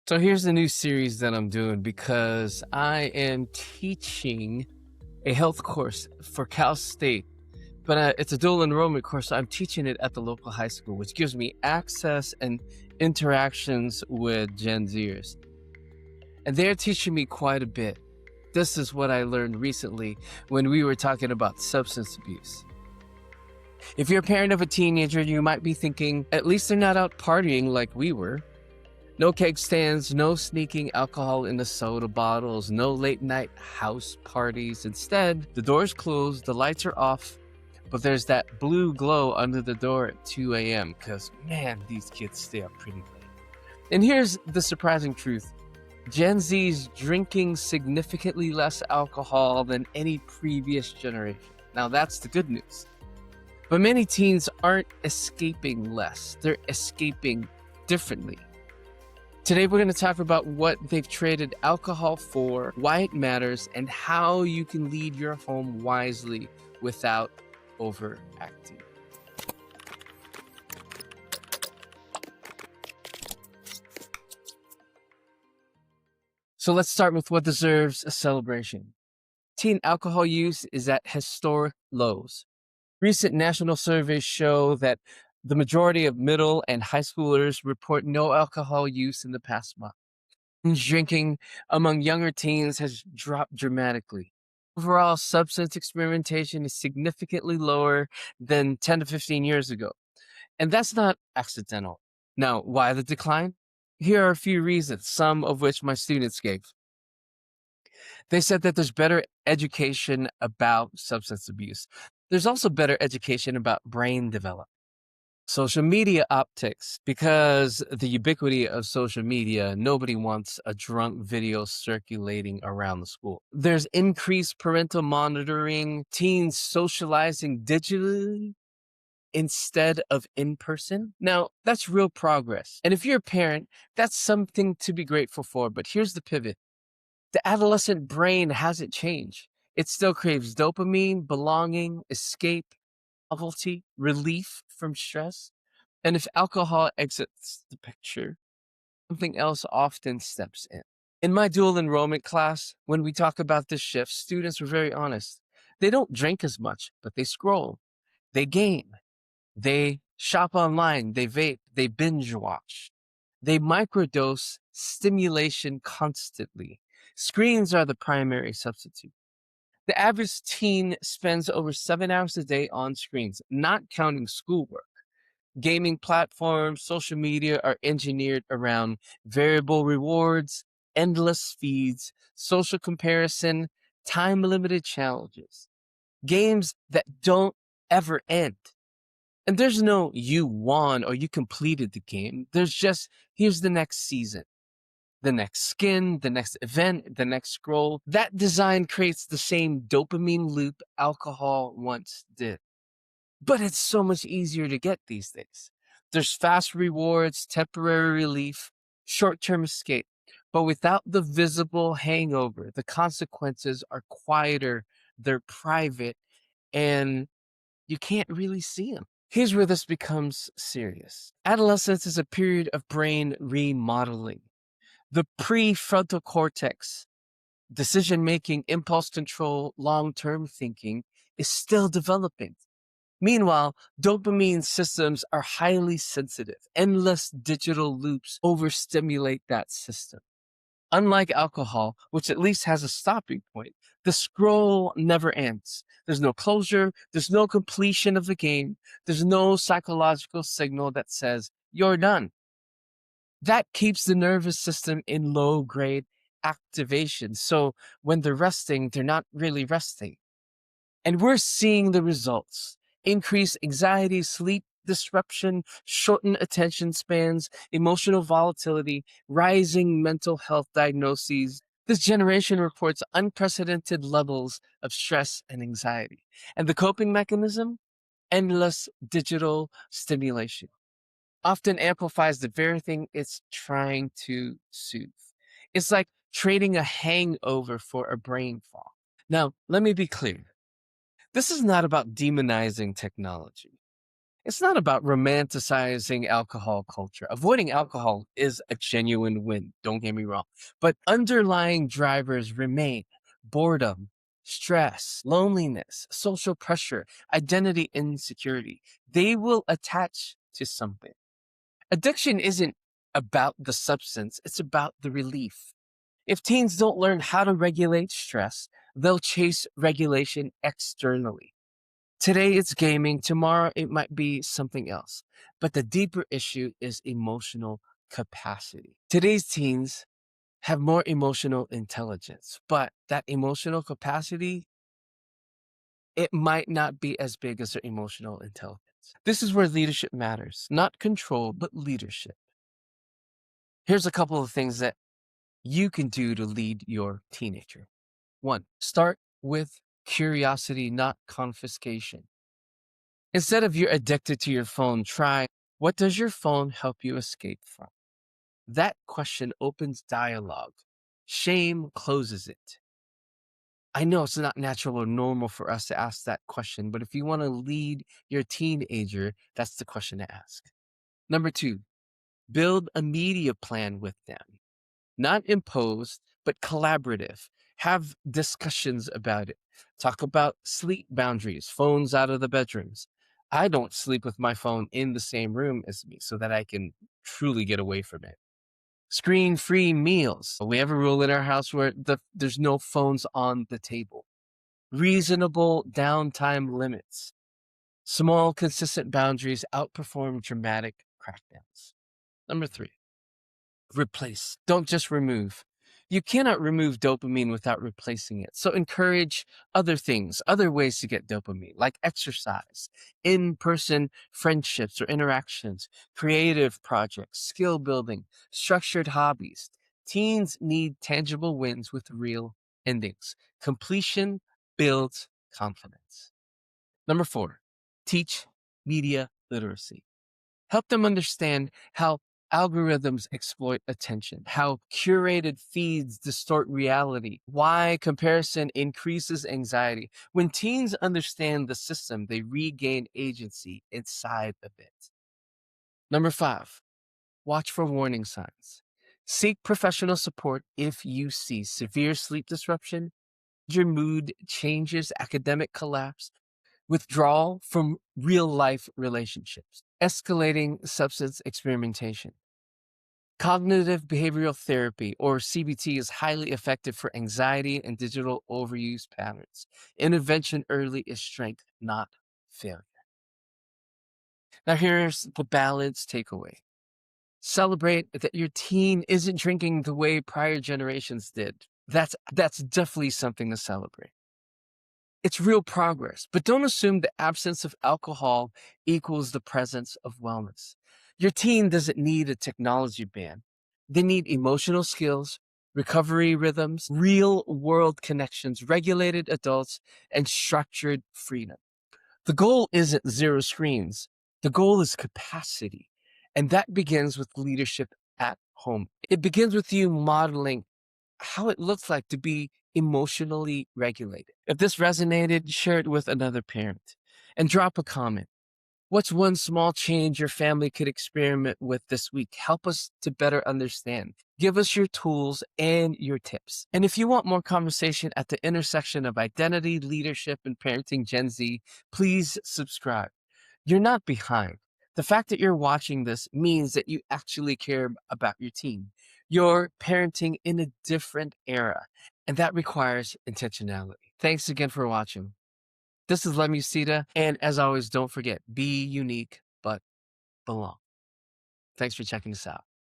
So here's a new series that I'm doing because I am teaching a health course for Cal State, but it's a dual enrollment course. So I'm teaching it at the local high school, which gives me access and interactions with Gen Zers. And they're teaching me quite a bit. This is what I learned recently when we were talking about substance abuse. If you're a parent of a teenager, you might be thinking, at least they're not out partying like we were. No keg stands, no sneaking alcohol in the soda bottles, no late night house parties. Instead, the door's closed, the lights are off, but there's that blue glow under the door at 2 a.m. because, man, these kids stay up pretty late. And here's the surprising truth. Gen Z's drinking significantly less alcohol than any previous generation. Now that's the good news. But many teens aren't escaping less, they're escaping differently. Today, we're going to talk about what they've traded alcohol for, why it matters, and how you can lead your home wisely without overacting. So let's start with what deserves a celebration. Teen alcohol use is at historic lows. Recent national surveys show that the majority of middle and high schoolers report no alcohol use in the past month. Drinking among younger teens has dropped dramatically. Overall, substance experimentation is significantly lower than 10 to 15 years ago. And that's not accidental. Now, why the decline? Here are a few reasons, some of which my students gave. They said that there's better education about substance abuse. There's also better education about brain development. Social media optics, because the ubiquity of social media, nobody wants a drunk video circulating around the school. There's increased parental monitoring, teens socializing digitally instead of in person. Now, that's real progress. And if you're a parent, that's something to be grateful for. But here's the pivot. The adolescent brain hasn't changed. It still craves dopamine, belonging, escape, novelty, relief from stress. And if alcohol exits the picture, something else often steps in. In my dual enrollment class, when we talk about this shift, students were very honest. They don't drink as much, but they scroll, they game, they shop online, they vape, they binge watch, they microdose stimulation constantly. Screens are the primary substitute. The average teen spends over 7 hours a day on screens, not counting schoolwork. Gaming platforms, social media are engineered around variable rewards, endless feeds, social comparison, time limited challenges, games that don't ever end. And there's no you won or you completed the game. There's just here's the next season, the next skin, the next event, the next scroll. That design creates the same dopamine loop alcohol once did. But it's so much easier to get these days. There's fast rewards, temporary relief, short term escape. But without the visible hangover, the consequences are quieter, they're private, and you can't really see them. Here's where this becomes serious. Adolescence is a period of brain remodeling. The prefrontal cortex, decision making, impulse control, long term thinking, is still developing. Meanwhile, dopamine systems are highly sensitive. Endless digital loops overstimulate that system. Unlike alcohol, which at least has a stopping point, the scroll never ends. There's no closure, there's no completion of the game, there's no psychological signal that says, you're done. That keeps the nervous system in low grade activation. So when they're resting, they're not really resting. And we're seeing the results. Increased anxiety, sleep disruption, shortened attention spans, emotional volatility, rising mental health diagnoses. This generation reports unprecedented levels of stress and anxiety. And the coping mechanism? Endless digital stimulation. Often amplifies the very thing it's trying to soothe. It's like trading a hangover for a brain fog. Now, let me be clear. This is not about demonizing technology. It's not about romanticizing alcohol culture. Avoiding alcohol is a genuine win, don't get me wrong. But underlying drivers remain boredom, stress, loneliness, social pressure, identity insecurity. They will attach to something. Addiction isn't about the substance, it's about the relief. If teens don't learn how to regulate stress, they'll chase regulation externally. Today it's gaming, tomorrow it might be something else. But the deeper issue is emotional capacity. Today's teens have more emotional intelligence, but that emotional capacity, it might not be as big as their emotional intelligence. This is where leadership matters, not control, but leadership. Here's a couple of things that you can do to lead your teenager. One, start with curiosity, not confiscation. Instead of you're addicted to your phone, try what does your phone help you escape from? That question opens dialogue. Shame closes it. I know it's not natural or normal for us to ask that question, but if you want to lead your teenager, that's the question to ask. Number two, build a media plan with them. Not imposed, but collaborative. Have discussions about it. Talk about sleep boundaries, phones out of the bedrooms. I don't sleep with my phone in the same room as me so that I can truly get away from it. Screen free meals. We have a rule in our house where there's no phones on the table. Reasonable downtime limits. Small, consistent boundaries outperform dramatic crackdowns. Number three, replace. Don't just remove. You cannot remove dopamine without replacing it. So encourage other things, other ways to get dopamine, like exercise, in person friendships or interactions, creative projects, skill building, structured hobbies. Teens need tangible wins with real endings. Completion builds confidence. Number four, teach media literacy. Help them understand how algorithms exploit attention, how curated feeds distort reality, why comparison increases anxiety. When teens understand the system, they regain agency inside of it. Number five, watch for warning signs. Seek professional support if you see severe sleep disruption, your mood changes, academic collapse, withdrawal from real life relationships, escalating substance experimentation. Cognitive behavioral therapy, or CBT, is highly effective for anxiety and digital overuse patterns. Intervention early is strength, not failure. Now, here's the balance takeaway. Celebrate that your teen isn't drinking the way prior generations did. That's definitely something to celebrate. It's real progress, but don't assume the absence of alcohol equals the presence of wellness. Your teen doesn't need a technology ban. They need emotional skills, recovery rhythms, real world connections, regulated adults, and structured freedom. The goal isn't zero screens. The goal is capacity. And that begins with leadership at home. It begins with you modeling how it looks like to be emotionally regulated. If this resonated, share it with another parent and drop a comment. What's one small change your family could experiment with this week? Help us to better understand. Give us your tools and your tips. And if you want more conversation at the intersection of identity, leadership, and parenting Gen Z, please subscribe. You're not behind. The fact that you're watching this means that you actually care about your teen. You're parenting in a different era, and that requires intentionality. Thanks again for watching. This is Usita, and as always, don't forget, be unique but belong. Thanks for checking us out.